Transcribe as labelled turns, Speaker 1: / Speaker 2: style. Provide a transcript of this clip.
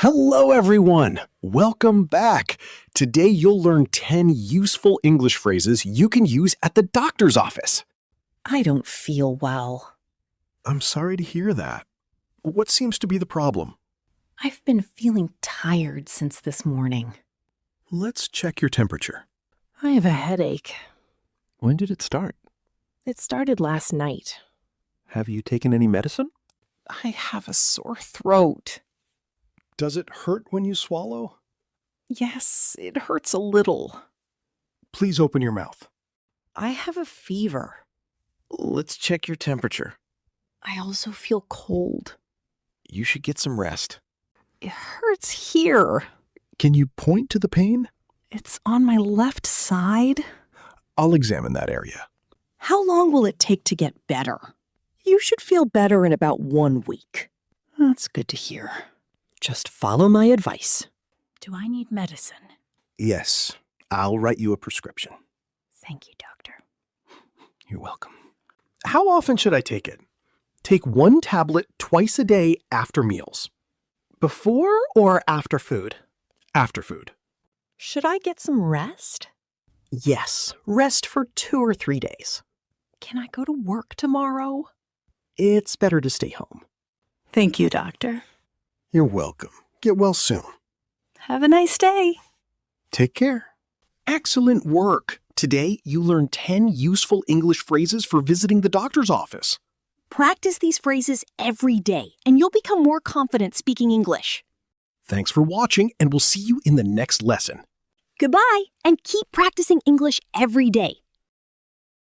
Speaker 1: Hello, everyone. Welcome back. Today, you'll learn 10 useful English phrases you can use at the doctor's office.
Speaker 2: I don't feel well.
Speaker 3: I'm sorry to hear that. What seems to be the problem?
Speaker 2: I've been feeling tired since this morning.
Speaker 3: Let's check your temperature.
Speaker 2: I have a headache.
Speaker 3: When did it start?
Speaker 2: It started last night.
Speaker 3: Have you taken any medicine?
Speaker 2: I have a sore throat.
Speaker 3: Does it hurt when you swallow?
Speaker 2: Yes, it hurts a little.
Speaker 3: Please open your mouth.
Speaker 2: I have a fever.
Speaker 4: Let's check your temperature.
Speaker 2: I also feel cold.
Speaker 4: You should get some rest.
Speaker 2: It hurts here.
Speaker 3: Can you point to the pain?
Speaker 2: It's on my left side.
Speaker 3: I'll examine that area.
Speaker 2: How long will it take to get better? You should feel better in about 1 week. That's good to hear. Just follow my advice. Do I need medicine?
Speaker 1: Yes, I'll write you a prescription.
Speaker 2: Thank you, doctor.
Speaker 1: You're welcome. How often should I take it? Take 1 tablet twice a day after meals.
Speaker 5: Before or after food?
Speaker 1: After food.
Speaker 2: Should I get some rest?
Speaker 5: Yes, rest for 2 or 3 days.
Speaker 2: Can I go to work tomorrow?
Speaker 5: It's better to stay home.
Speaker 2: Thank you, doctor.
Speaker 3: You're welcome. Get well soon.
Speaker 2: Have a nice day.
Speaker 3: Take care.
Speaker 1: Excellent work. Today, you learned 10 useful English phrases for visiting the doctor's office.
Speaker 6: Practice these phrases every day, and you'll become more confident speaking English.
Speaker 1: Thanks for watching, and we'll see you in the next lesson.
Speaker 6: Goodbye, and keep practicing English every day.